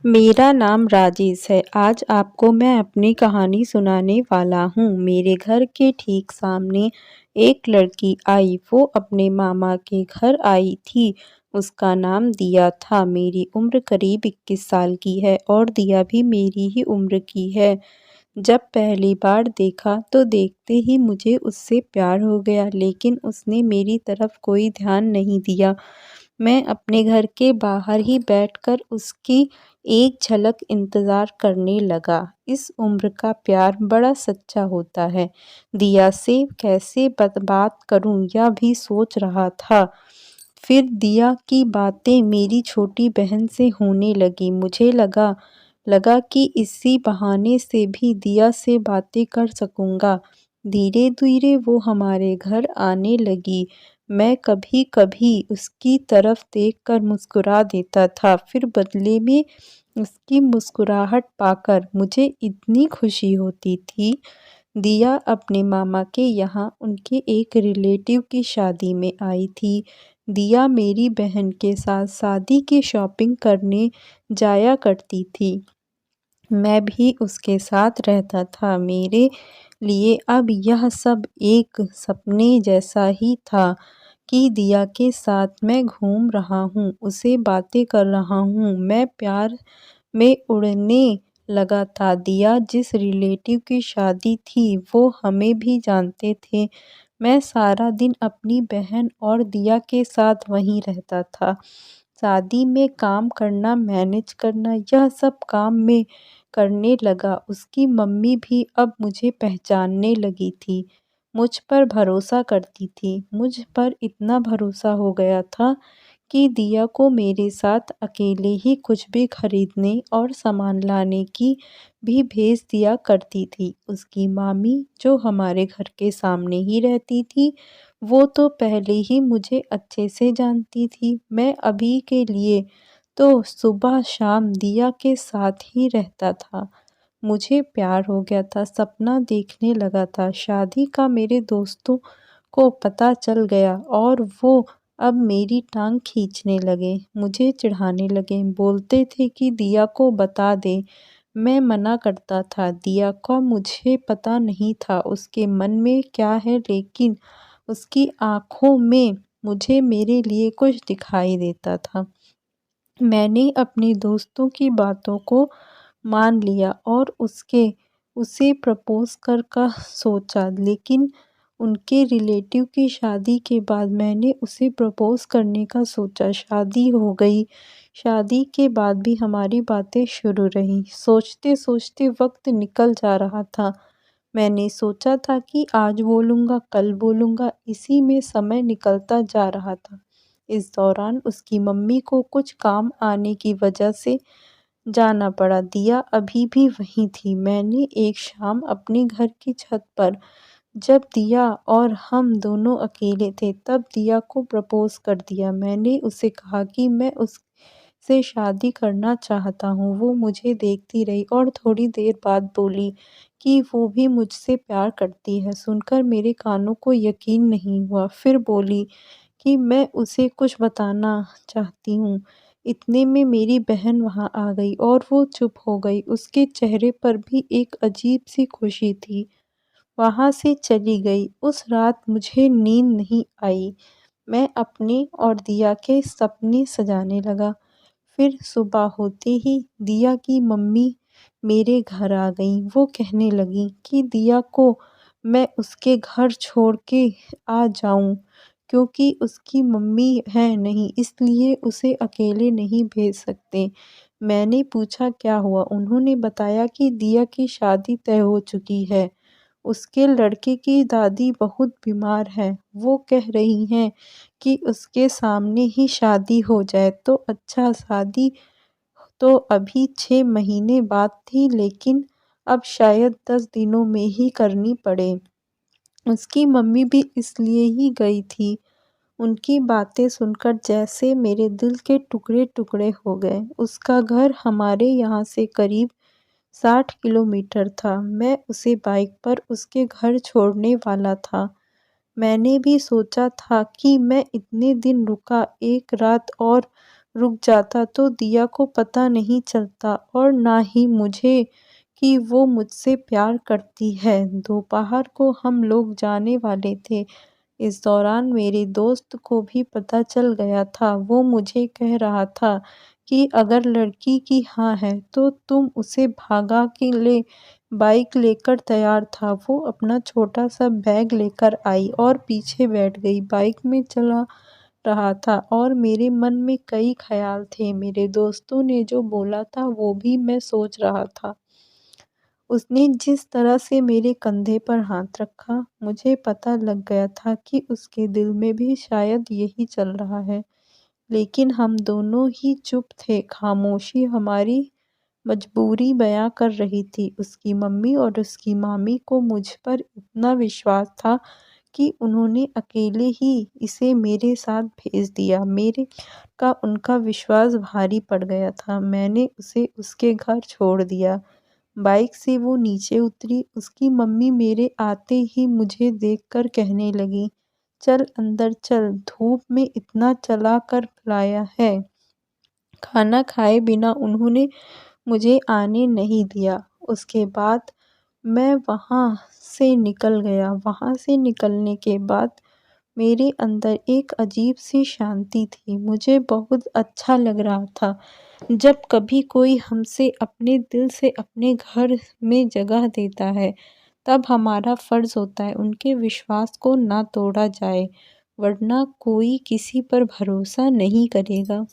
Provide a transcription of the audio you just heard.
मेरा नाम राजेश है। आज आपको मैं अपनी कहानी सुनाने वाला हूँ। मेरे घर के ठीक सामने एक लड़की आई। वो अपने मामा के घर आई थी। उसका नाम दिया था। मेरी उम्र करीब 21 साल की है और दिया भी मेरी ही उम्र की है। जब पहली बार देखा तो देखते ही मुझे उससे प्यार हो गया, लेकिन उसने मेरी तरफ कोई ध्यान नहीं दिया। मैं अपने घर के बाहर ही बैठकर उसकी एक झलक इंतज़ार करने लगा। इस उम्र का प्यार बड़ा सच्चा होता है। दिया से कैसे बात करूं यह भी सोच रहा था। फिर दिया की बातें मेरी छोटी बहन से होने लगी। मुझे लगा लगा कि इसी बहाने से भी दिया से बातें कर सकूंगा। धीरे धीरे वो हमारे घर आने लगी। मैं कभी-कभी उसकी तरफ देखकर मुस्कुरा देता था, फिर बदले में उसकी मुस्कुराहट पाकर मुझे इतनी खुशी होती थी। दिया अपने मामा के यहाँ उनके एक रिलेटिव की शादी में आई थी। दिया मेरी बहन के साथ शादी की शॉपिंग करने जाया करती थी। मैं भी उसके साथ रहता था। मेरे लिए अब यह सब एक सपने जैसा ही था कि दिया के साथ मैं घूम रहा हूँ, उसे बातें कर रहा हूँ। मैं प्यार में उड़ने लगा था। दिया जिस रिलेटिव की शादी थी वो हमें भी जानते थे। मैं सारा दिन अपनी बहन और दिया के साथ वहीं रहता था। शादी में काम करना, मैनेज करना, यह सब काम में करने लगा। उसकी मम्मी भी अब मुझे पहचानने लगी थी। मुझ पर भरोसा करती थी। मुझ पर इतना भरोसा हो गया था कि दिया को मेरे साथ अकेले ही कुछ भी खरीदने और सामान लाने की भी भेज दिया करती थी। उसकी मामी, जो हमारे घर के सामने ही रहती थी, वो तो पहले ही मुझे अच्छे से जानती थी। मैं अभी के लिए तो सुबह शाम दिया के साथ ही रहता था। मुझे प्यार हो गया था, सपना देखने लगा था। शादी का मेरे दोस्तों को पता चल गया और वो अब मेरी टांग खींचने लगे, मुझे चिढ़ाने लगे। बोलते थे कि दिया को बता दे। मैं मना करता था। दिया का मुझे पता नहीं था उसके मन में क्या है, लेकिन उसकी आँखों में मुझे मेरे लिए कुछ दिखाई देता था। मैंने अपने दोस्तों की बातों को मान लिया और उसे प्रपोज़ कर का सोचा, लेकिन उनके रिलेटिव की शादी के बाद मैंने उसे प्रपोज़ करने का सोचा। शादी हो गई। शादी के बाद भी हमारी बातें शुरू रहीं। सोचते-सोचते वक़्त निकल जा रहा था। मैंने सोचा था कि आज बोलूँगा, कल बोलूँगा, इसी में समय निकलता जा रहा था। इस दौरान उसकी मम्मी को कुछ काम आने की वजह से जाना पड़ा। दिया अभी भी वहीं थी। मैंने एक शाम अपने घर की छत पर, जब दिया और हम दोनों अकेले थे, तब दिया को प्रपोज़ कर दिया। मैंने उसे कहा कि मैं उससे शादी करना चाहता हूँ। वो मुझे देखती रही और थोड़ी देर बाद बोली कि वो भी मुझसे प्यार करती है। सुनकर मेरे कानों को यकीन नहीं हुआ। फिर बोली कि मैं उसे कुछ बताना चाहती हूँ। इतने में मेरी बहन वहाँ आ गई और वो चुप हो गई। उसके चेहरे पर भी एक अजीब-सी खुशी थी। वहाँ से चली गई। उस रात मुझे नींद नहीं आई। मैं अपने और दिया के सपने सजाने लगा। फिर सुबह होते ही दिया की मम्मी मेरे घर आ गईं। वो कहने लगीं कि दिया को मैं उसके घर छोड़ के आ जाऊँ, क्योंकि उसकी मम्मी है नहीं, इसलिए उसे अकेले नहीं भेज सकते। मैंने पूछा क्या हुआ? उन्होंने बताया कि दिया की शादी तय हो चुकी है। उसके लड़के की दादी बहुत बीमार है। वो कह रही हैं कि उसके सामने ही शादी हो जाए तो अच्छा। शादी तो अभी 6 महीने बाद थी, लेकिन अब शायद 10 दिनों में ही करनी पड़े। उसकी मम्मी भी इसलिए ही गई थी। उनकी बातें सुनकर जैसे मेरे दिल के टुकड़े-टुकड़े हो गए। उसका घर हमारे यहाँ से करीब 60 किलोमीटर था। मैं उसे बाइक पर उसके घर छोड़ने वाला था। मैंने भी सोचा था कि मैं इतने दिन रुका, एक रात और रुक जाता तो दिया को पता नहीं चलता और ना ही मुझे कि वो मुझसे प्यार करती है। दोपहर को हम लोग जाने वाले थे। इस दौरान मेरे दोस्त को भी पता चल गया था। वो मुझे कह रहा था कि अगर लड़की की हाँ है तो तुम उसे भागा के ले। बाइक लेकर तैयार था। वो अपना छोटा सा बैग लेकर आई और पीछे बैठ गई। बाइक में चला रहा था और मेरे मन में कई ख्याल थे। मेरे दोस्तों ने जो बोला था वो भी मैं सोच रहा था। उसने जिस तरह से मेरे कंधे पर हाथ रखा, मुझे पता लग गया था कि उसके दिल में भी शायद यही चल रहा है। लेकिन हम दोनों ही चुप थे। खामोशी हमारी मजबूरी बयां कर रही थी। उसकी मम्मी और उसकी मामी को मुझ पर इतना विश्वास था कि उन्होंने अकेले ही इसे मेरे साथ भेज दिया। मेरे का उनका विश्वास भारी पड़ गया था। मैंने उसे उसके घर छोड़ दिया। बाइक से वो नीचे उतरी। उसकी मम्मी मेरे आते ही मुझे देखकर कहने लगी, चल अंदर चल, धूप में इतना चला कर लाया है। खाना खाए बिना उन्होंने मुझे आने नहीं दिया। उसके बाद मैं वहाँ से निकल गया। वहाँ से निकलने के बाद मेरे अंदर एक अजीब सी शांति थी। मुझे बहुत अच्छा लग रहा था। जब कभी कोई हमसे अपने दिल से अपने घर में जगह देता है, तब हमारा फर्ज होता है उनके विश्वास को ना तोड़ा जाए, वरना कोई किसी पर भरोसा नहीं करेगा।